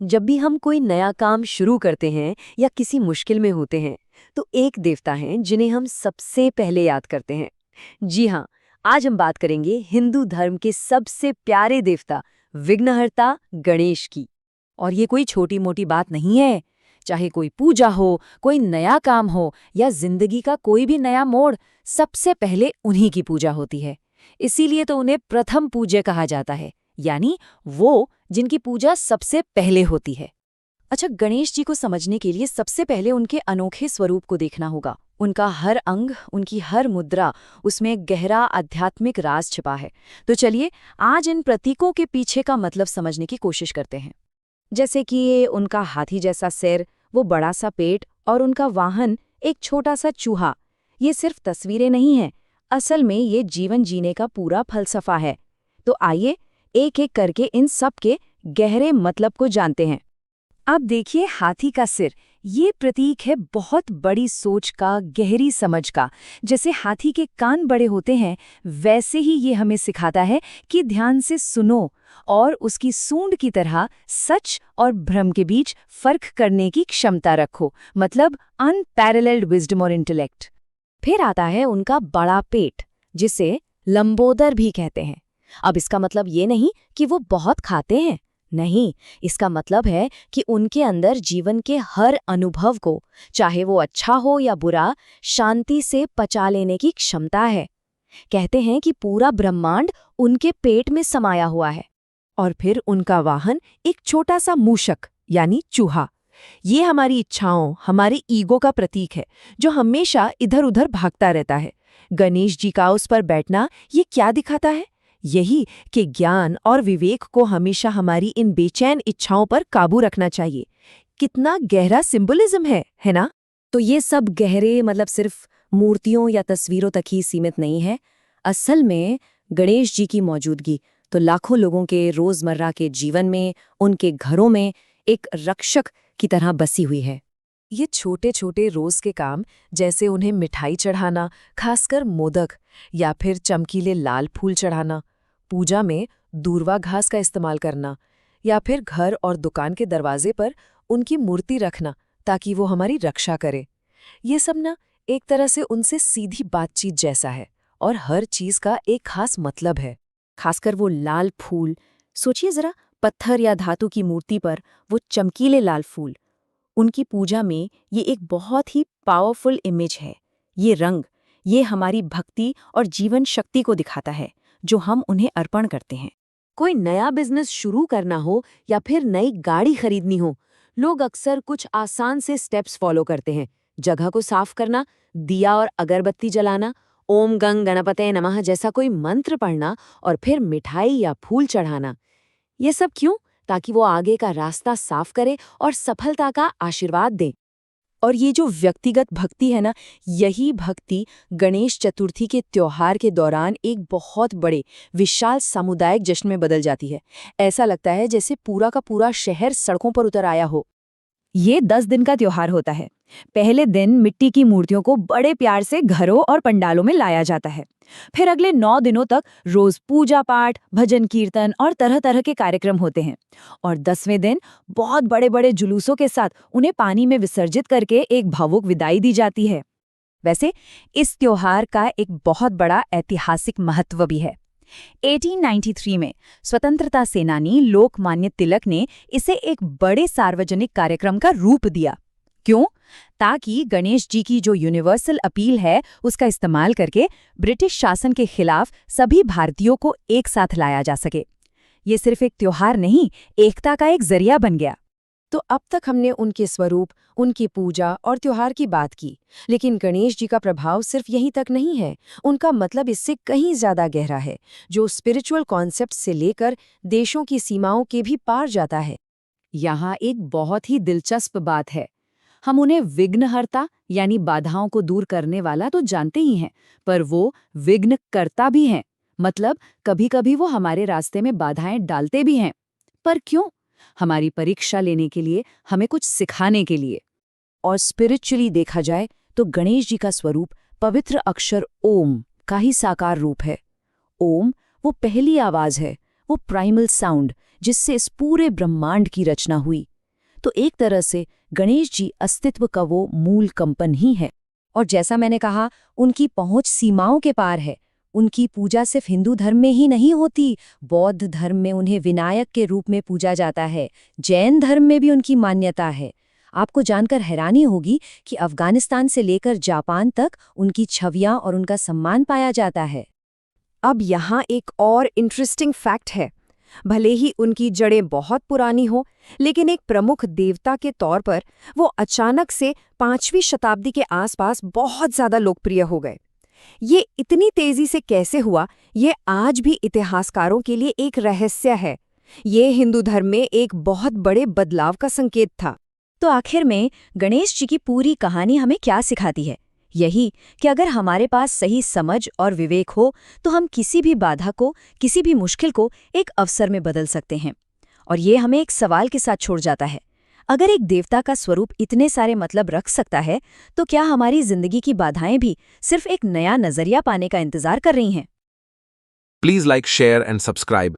जब भी हम कोई नया काम शुरू करते हैं या किसी मुश्किल में होते हैं तो एक देवता हैं जिन्हें हम सबसे पहले याद करते हैं। जी हाँ, आज हम बात करेंगे हिंदू धर्म के सबसे प्यारे देवता विघ्नहर्ता गणेश की। और ये कोई छोटी मोटी बात नहीं है। चाहे कोई पूजा हो, कोई नया काम हो या जिंदगी का कोई भी नया मोड़, सबसे पहले उन्हीं की पूजा होती है। इसीलिए तो उन्हें प्रथम पूज्य कहा जाता है, यानी वो जिनकी पूजा सबसे पहले होती है। अच्छा, गणेश जी को समझने के लिए सबसे पहले उनके अनोखे स्वरूप को देखना होगा। उनका हर अंग, उनकी हर मुद्रा, उसमें एक गहरा आध्यात्मिक राज छिपा है। तो चलिए आज इन प्रतीकों के पीछे का मतलब समझने की कोशिश करते हैं। जैसे कि ये उनका हाथी जैसा सिर, वो बड़ा सा पेट और उनका वाहन एक छोटा सा चूहा, ये सिर्फ तस्वीरें नहीं हैं, असल में ये जीवन जीने का पूरा फलसफा है। तो आइए एक एक करके इन सब के गहरे मतलब को जानते हैं। अब देखिए, हाथी का सिर, ये प्रतीक है बहुत बड़ी सोच का, गहरी समझ का। जैसे हाथी के कान बड़े होते हैं, वैसे ही ये हमें सिखाता है कि ध्यान से सुनो और उसकी सूंड की तरह सच और भ्रम के बीच फर्क करने की क्षमता रखो, मतलब अनपैरेलल्ड विजडम और इंटेलेक्ट। फिर आता है उनका बड़ा पेट, जिसे लंबोदर भी कहते हैं। अब इसका मतलब ये नहीं कि वो बहुत खाते हैं, नहीं, इसका मतलब है कि उनके अंदर जीवन के हर अनुभव को, चाहे वो अच्छा हो या बुरा, शांति से पचा लेने की क्षमता है। कहते हैं कि पूरा ब्रह्मांड उनके पेट में समाया हुआ है। और फिर उनका वाहन एक छोटा सा मूषक यानी चूहा। ये हमारी इच्छाओं, हमारे ईगो का प्रतीक है, जो हमेशा इधर उधर भागता रहता है। गणेश जी का उस पर बैठना ये क्या दिखाता है? यही कि ज्ञान और विवेक को हमेशा हमारी इन बेचैन इच्छाओं पर काबू रखना चाहिए। कितना गहरा सिंबलिज्म है ना? तो ये सब गहरे मतलब सिर्फ मूर्तियों या तस्वीरों तक ही सीमित नहीं है। असल में गणेश जी की मौजूदगी तो लाखों लोगों के रोजमर्रा के जीवन में, उनके घरों में एक रक्षक की तरह बसी हुई है। ये छोटे छोटे रोज के काम, जैसे उन्हें मिठाई चढ़ाना, खासकर मोदक, या फिर चमकीले लाल फूल चढ़ाना, पूजा में दूर्वा घास का इस्तेमाल करना, या फिर घर और दुकान के दरवाजे पर उनकी मूर्ति रखना ताकि वो हमारी रक्षा करे, ये सब ना एक तरह से उनसे सीधी बातचीत जैसा है। और हर चीज का एक खास मतलब है। खासकर वो लाल फूल, सोचिए जरा, पत्थर या धातु की मूर्ति पर वो चमकीले लाल फूल, उनकी पूजा में ये एक बहुत ही पावरफुल इमेज है। ये रंग, ये हमारी भक्ति और जीवन शक्ति को दिखाता है, जो हम उन्हें अर्पण करते हैं। कोई नया बिजनेस शुरू करना हो या फिर नई गाड़ी खरीदनी हो, लोग अक्सर कुछ आसान से स्टेप्स फॉलो करते हैं। जगह को साफ करना, दिया और अगरबत्ती जलाना, ओम गंग गणपते नमः जैसा कोई मंत्र पढ़ना और फिर मिठाई या फूल चढ़ाना। ये सब क्यों? ताकि वो आगे का रास्ता साफ करे और सफलता का आशीर्वाद दे। और ये जो व्यक्तिगत भक्ति है ना, यही भक्ति गणेश चतुर्थी के त्योहार के दौरान एक बहुत बड़े विशाल सामुदायिक जश्न में बदल जाती है। ऐसा लगता है जैसे पूरा का पूरा शहर सड़कों पर उतर आया हो। ये 10 दिन का त्योहार होता है। पहले दिन मिट्टी की मूर्तियों को बड़े प्यार से घरों और पंडालों में लाया जाता है। फिर अगले 9 दिनों तक रोज पूजा पाठ, भजन कीर्तन और तरह तरह के कार्यक्रम होते हैं। और 10वें दिन बहुत बड़े बड़े जुलूसों के साथ उन्हें पानी में विसर्जित करके एक भावुक विदाई दी जाती है। वैसे इस त्योहार का एक बहुत बड़ा ऐतिहासिक महत्व भी है। 1893 में स्वतंत्रता सेनानी लोकमान्य तिलक ने इसे एक बड़े सार्वजनिक कार्यक्रम का रूप दिया। क्यों? ताकि गणेश जी की जो यूनिवर्सल अपील है, उसका इस्तेमाल करके ब्रिटिश शासन के खिलाफ सभी भारतीयों को एक साथ लाया जा सके। ये सिर्फ एक त्योहार नहीं, एकता का एक जरिया बन गया। तो अब तक हमने उनके स्वरूप, उनकी पूजा और त्योहार की बात की, लेकिन गणेश जी का प्रभाव सिर्फ यहीं तक नहीं है। उनका मतलब इससे कहीं ज्यादा गहरा है, जो स्पिरिचुअल कॉन्सेप्ट से लेकर देशों की सीमाओं के भी पार जाता है। यहाँ एक बहुत ही दिलचस्प बात है। हम उन्हें विघ्नहर्ता यानी बाधाओं को दूर करने वाला तो जानते ही हैं, पर वो विघ्नकर्ता भी हैं। मतलब कभी-कभी वो हमारे रास्ते में बाधाएं डालते भी हैं। पर क्यों? हमारी परीक्षा लेने के लिए, हमें कुछ सिखाने के लिए। और स्पिरिचुअली देखा जाए तो गणेश जी का स्वरूप पवित्र अक्षर ओम का ही साकार रूप है। ओम वो पहली आवाज है, वो प्राइमल साउंड, जिससे इस पूरे ब्रह्मांड की रचना हुई। तो एक तरह से गणेश जी अस्तित्व का वो मूल कंपन ही है। और जैसा मैंने कहा, उनकी पहुंच सीमाओं के पार है। उनकी पूजा सिर्फ हिंदू धर्म में ही नहीं होती, बौद्ध धर्म में उन्हें विनायक के रूप में पूजा जाता है, जैन धर्म में भी उनकी मान्यता है। आपको जानकर हैरानी होगी कि अफगानिस्तान से लेकर जापान तक उनकी छवियां और उनका सम्मान पाया जाता है। अब यहाँ एक और इंटरेस्टिंग फैक्ट है। भले ही उनकी जड़ें बहुत पुरानी हो, लेकिन एक प्रमुख देवता के तौर पर वो अचानक से 5वीं शताब्दी के आसपास बहुत ज्यादा लोकप्रिय हो गए। ये इतनी तेजी से कैसे हुआ, ये आज भी इतिहासकारों के लिए एक रहस्य है। ये हिंदू धर्म में एक बहुत बड़े बदलाव का संकेत था। तो आखिर में गणेश जी की पूरी कहानी हमें क्या सिखाती है? यही कि अगर हमारे पास सही समझ और विवेक हो तो हम किसी भी बाधा को, किसी भी मुश्किल को एक अवसर में बदल सकते हैं। और ये हमें एक सवाल के साथ छोड़ जाता है, अगर एक देवता का स्वरूप इतने सारे मतलब रख सकता है, तो क्या हमारी जिंदगी की बाधाएं भी सिर्फ एक नया नजरिया पाने का इंतजार कर रही हैं? Please like, share and subscribe.